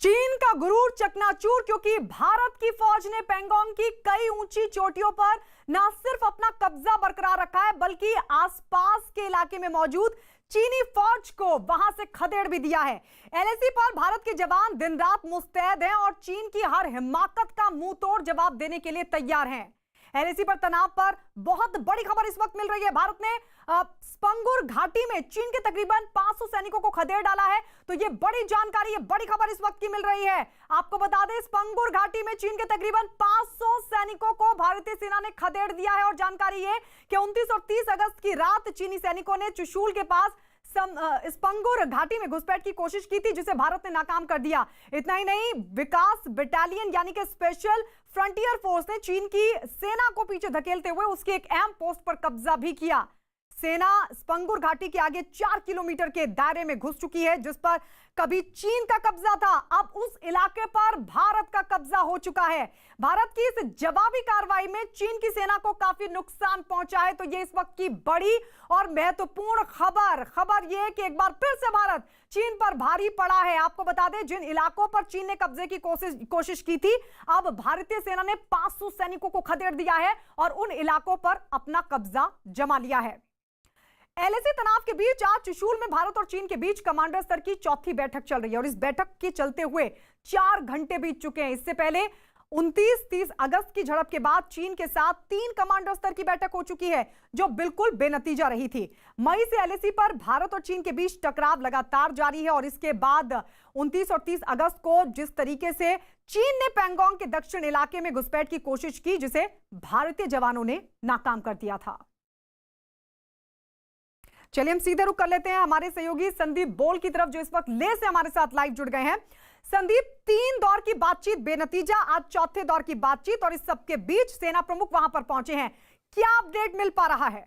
चीन का गुरूर चकनाचूर, क्योंकि भारत की फौज ने पैंगोंग की कई ऊंची चोटियों पर न सिर्फ अपना कब्जा बरकरार रखा है, बल्कि आसपास के इलाके में मौजूद चीनी फौज को वहां से खदेड़ भी दिया है। एलएसी पर भारत के जवान दिन रात मुस्तैद हैं और चीन की हर हिमाकत का मुंह तोड़ जवाब देने के लिए तैयार हैं। एलएसी पर तनाव पर बहुत बड़ी खबर इस वक्त मिल रही है। भारत ने स्पंगुर घाटी में चीन के तकरीबन 500 सैनिकों को खदेड़ डाला है। तो ये बड़ी जानकारी, ये बड़ी खबर इस वक्त की मिल रही है। आपको बता दें, स्पंगुर घाटी में चीन के तकरीबन 500 सैनिकों को भारतीय सेना ने खदेड़ दिया है। और जानकारी ये कि 29 और 30 अगस्त की रात चीनी सैनिकों ने चुशूल के पास स्पंगुर घाटी में घुसपैठ की कोशिश की थी, जिसे भारत ने नाकाम कर दिया। इतना ही नहीं, विकास बटालियन यानी कि स्पेशल फ्रंटियर फोर्स ने चीन की सेना को पीछे धकेलते हुए उसके एक अहम पोस्ट पर कब्जा भी किया। सेना स्पंगुर घाटी के आगे 4 किलोमीटर के दायरे में घुस चुकी है, जिस पर कभी चीन का कब्जा था, अब उस इलाके पर भारत का कब्जा हो चुका है। भारत की इस जवाबी कार्रवाई में चीन की सेना को काफी नुकसान पहुंचा है। तो ये इस वक्त की बड़ी और महत्वपूर्ण खबर यह है कि एक बार फिर से भारत चीन पर भारी पड़ा है। आपको बता दें, जिन इलाकों पर चीन ने कब्जे की कोशिश की थी, अब भारतीय सेना ने 500 सैनिकों को खदेड़ दिया है और उन इलाकों पर अपना कब्जा जमा लिया है। एलएसी तनाव के बीच आज चुशूल में भारत और चीन के बीच कमांडर स्तर की चौथी बैठक चल रही है और इस बैठक के चलते हुए 4 घंटे बीत चुके हैं। इससे पहले 29-30 अगस्त की झड़प के बाद चीन के साथ 3 कमांडर स्तर की बैठक हो चुकी है, जो बिल्कुल बेनतीजा रही थी। मई से एलएसी पर भारत और चीन के बीच टकराव लगातार जारी है और इसके बाद 29 और 30 अगस्त को जिस तरीके से चीन ने पैंगोंग के दक्षिण इलाके में घुसपैठ की कोशिश की, जिसे भारतीय जवानों ने नाकाम कर दिया था। चलिए हम सीधे रुख कर लेते हैं हमारे सहयोगी संदीप बोल की तरफ, जो इस वक्त ले से हमारे साथ लाइव जुड़ गए हैं। संदीप, 3 दौर की बातचीत बेनतीजा, आज चौथे दौर की बातचीत और इस सबके बीच सेना प्रमुख वहां पर पहुंचे हैं। क्या अपडेट मिल पा रहा है?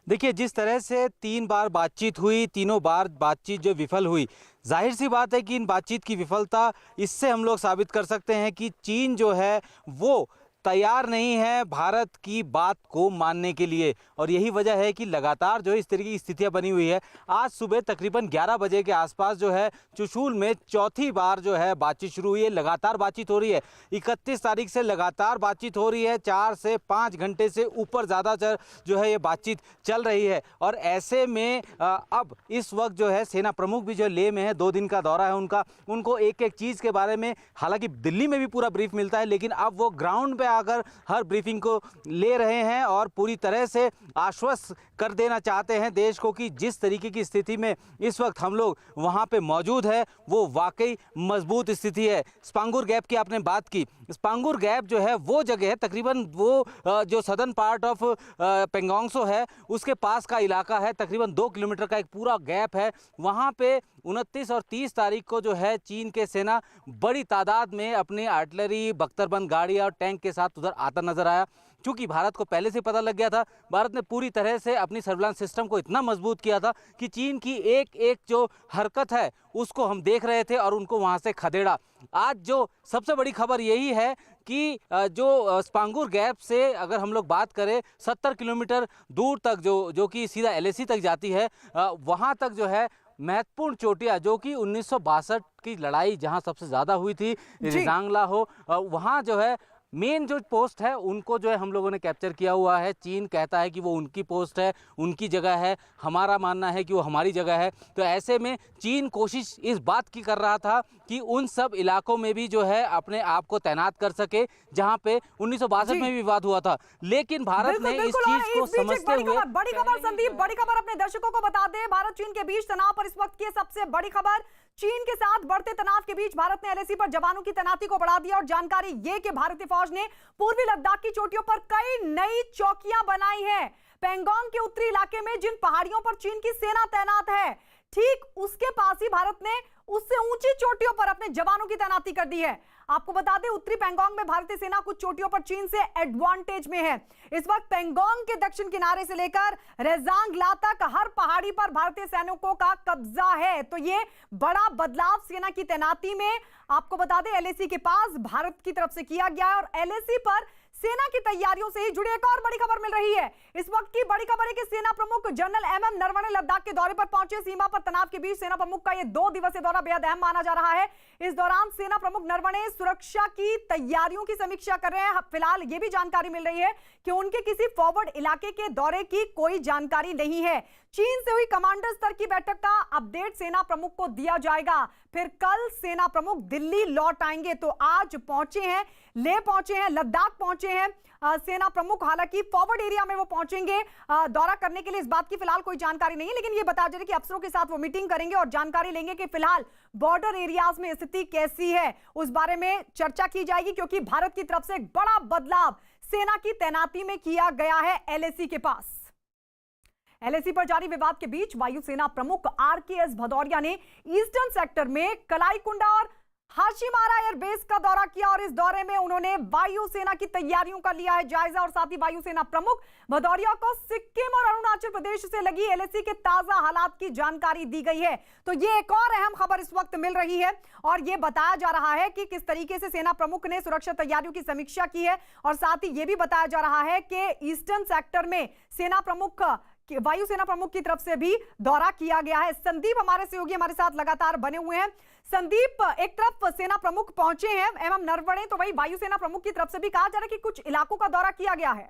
देखिए, जिस तरह से 3 बार बातचीत हुई, तीनों बार बातचीत जो विफल हुई, जाहिर सी बात है कि इन बातचीत की विफलता, इससे हम लोग साबित कर सकते हैं कि चीन जो है वो तैयार नहीं है भारत की बात को मानने के लिए। और यही वजह है कि लगातार जो है इस तरीके की स्थितियां बनी हुई है। आज सुबह तकरीबन 11 बजे के आसपास जो है चुशूल में चौथी बार जो है बातचीत शुरू हुई है। लगातार बातचीत हो रही है, 31 तारीख से लगातार बातचीत हो रही है। 4 से 5 घंटे से ऊपर ज़्यादा जो है ये बातचीत चल रही है। और ऐसे में अब इस वक्त जो है सेना प्रमुख भी जो लेह में है, 2 दिन का दौरा है उनका, उनको एक एक चीज़ के बारे में, हालांकि दिल्ली में भी पूरा ब्रीफ मिलता है, लेकिन अब वो ग्राउंड पे आकर हर ब्रीफिंग को ले रहे हैं और पूरी तरह से आश्वस्त कर देना चाहते हैं देश को कि जिस तरीके की स्थिति में इस वक्त हम लोग वहां पे मौजूद है वो वाकई मजबूत स्थिति है। स्पांगुर गैप की आपने बात की, स्पांगुर गैप जो है वो जगह है, तकरीबन वो जो सदर्न पार्ट ऑफ पेंगोंगसो है उसके पास का इलाका है, तकरीबन 2 किलोमीटर का एक पूरा गैप है। वहाँ पे 29 और 30 तारीख को जो है चीन के सेना बड़ी तादाद में अपनी आर्टिलरी, बख्तरबंद गाड़ियाँ और टैंक के साथ उधर आता नजर आया। क्योंकि भारत को पहले से पता लग गया था, भारत ने पूरी तरह से अपनी सर्विलांस सिस्टम को इतना मजबूत किया था कि चीन की एक एक जो हरकत है उसको हम देख रहे थे और उनको वहाँ से खदेड़ा। आज जो सबसे बड़ी खबर यही है कि जो स्पांगुर गैप से अगर हम लोग बात करें 70 किलोमीटर दूर तक जो कि सीधा एलएसी तक जाती है, वहाँ तक जो है महत्वपूर्ण चोटियाँ, जो कि 1962 की लड़ाई जहाँ सबसे ज़्यादा हुई थी, रिजांगला हो, वहाँ जो है मेन जो पोस्ट है उनको जो है हम लोगों ने कैप्चर किया हुआ है। चीन कहता है कि वो उनकी पोस्ट है, उनकी जगह है, हमारा मानना है कि वो हमारी जगह है। तो ऐसे में चीन कोशिश इस बात की कर रहा था कि उन सब इलाकों में भी जो है अपने आप को तैनात कर सके जहां पे 1962 में भी विवाद हुआ था। लेकिन भारत ने इस चीज को समझते हुए, बड़ी खबर संदीप, बड़ी खबर अपने दर्शकों को बता दें, भारत चीन के बीच तनाव पर इस वक्त की सबसे बड़ी खबर। चीन के साथ बढ़ते तनाव के बीच भारत ने एलएसी पर जवानों की तैनाती को बढ़ा दिया और जानकारी ये कि भारतीय फौज ने पूर्वी लद्दाख की चोटियों पर कई नई चौकियां बनाई हैं। पैंगोंग के उत्तरी इलाके में जिन पहाड़ियों पर चीन की सेना तैनात है, ठीक उसके पास ही भारत ने उससे ऊंची चोटियों पर अपने जवानों की तैनाती कर दी है। आपको बता दें, उत्तरी पैंगोंग में भारतीय सेना कुछ चोटियों पर चीन से एडवांटेज में है। इस वक्त पैंगोंग के दक्षिण किनारे से लेकर रेजांगला तक हर पहाड़ी पर भारतीय सैनिकों का कब्जा है। तो ये बड़ा बदलाव सेना की तैनाती में, आपको बता दें, एलएसी के पास भारत की तरफ से किया गया है और एलएसी पर सेना की तैयारियों से ही जुड़ी एक और बड़ी खबर मिल रही है। इस वक्त की बड़ी खबर है कि सेना प्रमुख जनरल एमएम नरवणे लद्दाख के दौरे पर पहुंचे। सीमा पर तनाव के बीच सेना प्रमुख का यह 2 दिवसीय दौरा बेहद अहम माना जा रहा है। इस दौरान सेना प्रमुख नरवणे सुरक्षा की तैयारियों की समीक्षा कर रहे हैं। फिलहाल यह भी जानकारी मिल रही है कि उनके किसी फॉरवर्ड इलाके के दौरे की कोई जानकारी नहीं है। चीन से हुई कमांडर स्तर की बैठक का अपडेट सेना प्रमुख को दिया जाएगा। फिर कल सेना प्रमुख दिल्ली लौट आएंगे। तो आज पहुंचे हैं, लेह पहुंचे हैं, लद्दाख पहुंचे हैं सेना प्रमुख। हालांकि फॉरवर्ड एरिया में वो पहुंचेंगे दौरा करने के लिए, इस बात की फिलहाल कोई जानकारी नहीं है, लेकिन ये बताया जा रहा है कि अफसरों के साथ वो मीटिंग करेंगे और जानकारी लेंगे कि फिलहाल बॉर्डर एरियाज में स्थिति कैसी है, उस बारे में चर्चा की जाएगी। क्योंकि भारत की तरफ से एक बड़ा बदलाव सेना की तैनाती में किया गया है एलएसी के पास। एलएसी पर जारी विवाद के बीच वायुसेना प्रमुख आरकेएस भदौरिया ने ईस्टर्न सेक्टर में कलाईकुंडा और हाशिमारा एयरबेस का दौरा किया और इस दौरे में उन्होंने वायुसेना की तैयारियों का लिया है जायजा। और साथ ही वायुसेना प्रमुख भदौरिया को सिक्किम और अरुणाचल प्रदेश से लगी एलएसी के ताजा हालात की जानकारी दी गई है। तो ये एक और अहम खबर इस वक्त मिल रही है और ये बताया जा रहा है कि किस तरीके से सेना प्रमुख ने सुरक्षा तैयारियों की समीक्षा की है। और साथ ही ये भी बताया जा रहा है कि ईस्टर्न सेक्टर में सेना प्रमुख वायुसेना प्रमुख की तरफ से भी दौरा किया गया है। संदीप हमारे सहयोगी हमारे साथ लगातार बने हुए हैं। संदीप, एक तरफ सेना प्रमुख पहुंचे हैं एवं नरवणे, तो वही वायुसेना प्रमुख की तरफ से भी कहा जा रहा है कि कुछ इलाकों का दौरा किया गया है।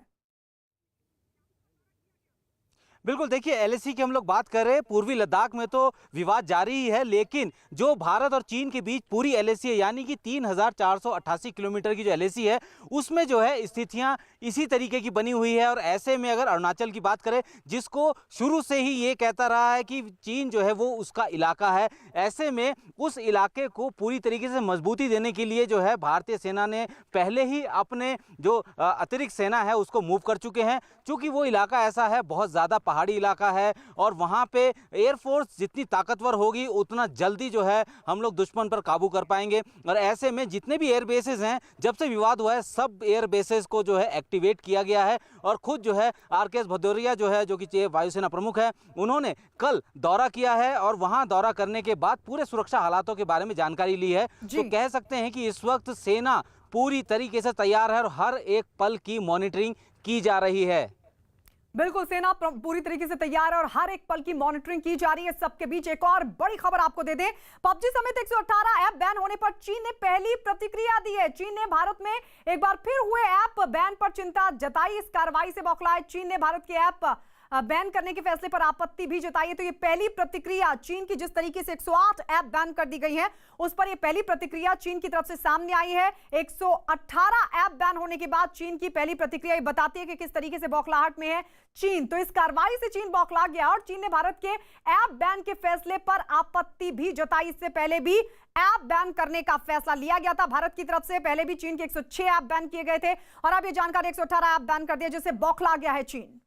बिल्कुल, देखिए एलएसी की हम लोग बात कर रहे हैं, पूर्वी लद्दाख में तो विवाद जारी ही है, लेकिन जो भारत और चीन के बीच पूरी एलएसी है, यानी कि 3488 किलोमीटर की जो एलएसी है, उसमें जो है स्थितियां इसी तरीके की बनी हुई है। और ऐसे में अगर अरुणाचल की बात करें, जिसको शुरू से ही ये कहता रहा है कि चीन जो है वो उसका इलाका है, ऐसे में उस इलाके को पूरी तरीके से मजबूती देने के लिए जो है भारतीय सेना ने पहले ही अपने जो अतिरिक्त सेना है उसको मूव कर चुके हैं। चूंकि वो इलाका ऐसा है, बहुत ज़्यादा पहाड़ी इलाका है और वहाँ पे एयरफोर्स जितनी ताकतवर होगी उतना जल्दी जो है हम लोग दुश्मन पर काबू कर पाएंगे। और ऐसे में जितने भी एयर बेसेस हैं, जब से विवाद हुआ है, सब एयर बेसेस को जो है एक्टिवेट किया गया है। और खुद जो है आरकेएस भदौरिया जो है, जो कि वायुसेना प्रमुख है, उन्होंने कल दौरा किया है और वहाँ दौरा करने के बाद पूरे सुरक्षा हालातों के बारे में जानकारी ली है। तो कह सकते हैं कि इस वक्त सेना पूरी तरीके से तैयार है और हर एक पल की मॉनिटरिंग की जा रही है। बिल्कुल, सेना पूरी तरीके से तैयार है और हर एक पल की मॉनिटरिंग की जा रही है। सबके बीच एक और बड़ी खबर आपको दे दें, पबजी समेत 118 ऐप बैन होने पर चीन ने पहली प्रतिक्रिया दी है। चीन ने भारत में एक बार फिर हुए ऐप बैन पर चिंता जताई। इस कार्रवाई से बौखलाए चीन ने भारत के ऐप बैन करने के फैसले पर आपत्ति भी जताई है। तो ये पहली प्रतिक्रिया चीन की, जिस तरीके से 108 ऐप बैन कर दी गई हैं, उस पर ये पहली प्रतिक्रिया चीन की तरफ से सामने आई है। 118 ऐप बैन होने के बाद चीन की पहली प्रतिक्रिया ये बताती है कि किस तरीके से बौखलाहट में है चीन। तो इस कार्रवाई से चीन बौखला गया और चीन ने भारत के ऐप बैन के फैसले पर आपत्ति भी जताई। इससे पहले भी ऐप बैन करने का फैसला लिया गया था भारत की तरफ से। पहले भी चीन के 106 ऐप बैन किए गए थे और अब ये जानकारी 118 ऐप बैन कर दिया, जिससे बौखला गया है चीन।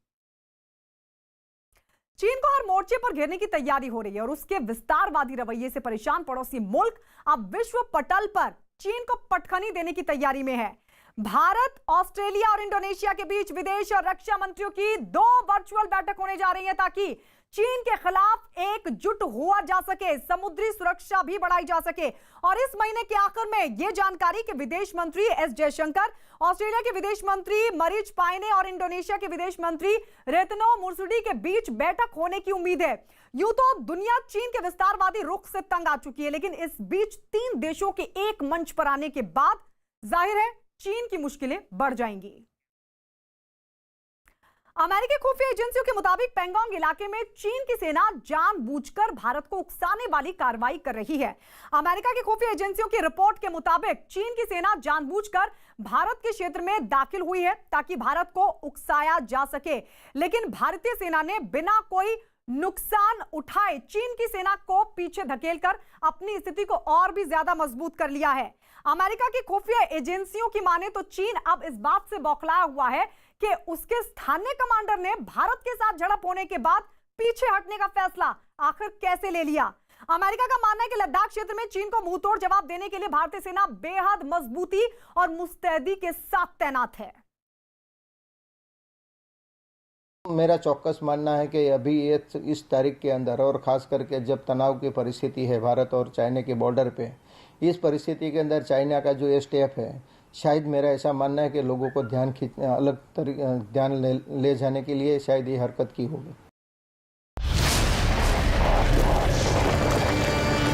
चीन को हर मोर्चे पर घेरने की तैयारी हो रही है और उसके विस्तारवादी रवैये से परेशान पड़ोसी मुल्क अब विश्व पटल पर चीन को पटखनी देने की तैयारी में है। भारत, ऑस्ट्रेलिया और इंडोनेशिया के बीच विदेश और रक्षा मंत्रियों की 2 वर्चुअल बैठक होने जा रही है ताकि चीन के खिलाफ एकजुट हुआ जा सके, समुद्री सुरक्षा भी बढ़ाई जा सके। और इस महीने के आखिर में यह जानकारी कि विदेश मंत्री एस जयशंकर, ऑस्ट्रेलिया के विदेश मंत्री मरीज पायने और इंडोनेशिया के विदेश मंत्री रेतनो मुर्सडी के बीच बैठक होने की उम्मीद है। यूं तो दुनिया चीन के विस्तारवादी रुख से तंग आ चुकी है, लेकिन इस बीच 3 देशों के एक मंच पर आने के बाद जाहिर है चीन की मुश्किलें बढ़ जाएंगी। अमेरिकी खुफिया एजेंसियों के मुताबिक पेंगोंग इलाके में चीन की सेना जानबूझकर भारत को उकसाने वाली कार्रवाई कर रही है। अमेरिका की खुफिया एजेंसियों की रिपोर्ट के मुताबिक चीन की सेना जानबूझकर भारत के क्षेत्र में दाखिल हुई है ताकि भारत को उकसाया जा सके, लेकिन भारतीय सेना ने बिना कोई नुकसान उठाए चीन की सेना को पीछे धकेलकर अपनी स्थिति को और भी ज्यादा मजबूत कर लिया है। अमेरिका की खुफिया एजेंसियों की माने तो चीन अब इस बात से बौखलाया हुआ है कि उसके स्थानीय कमांडर ने भारत के साथ झड़प होने के बाद पीछे हटने का फैसला आखिर कैसे ले लिया। अमेरिका का मानना है कि लद्दाख क्षेत्र में चीन को मुंहतोड़ जवाब देने के लिए भारतीय सेना बेहद मजबूती और मुस्तैदी के साथ तैनात है। मेरा चौकस मानना है कि अभी इस तारीख के अंदर, और ख़ास करके जब तनाव की परिस्थिति है भारत और चाइना के बॉर्डर पे, इस परिस्थिति के अंदर चाइना का जो स्टेप है, शायद मेरा ऐसा मानना है कि लोगों को ध्यान ले जाने के लिए शायद ये हरकत की होगी।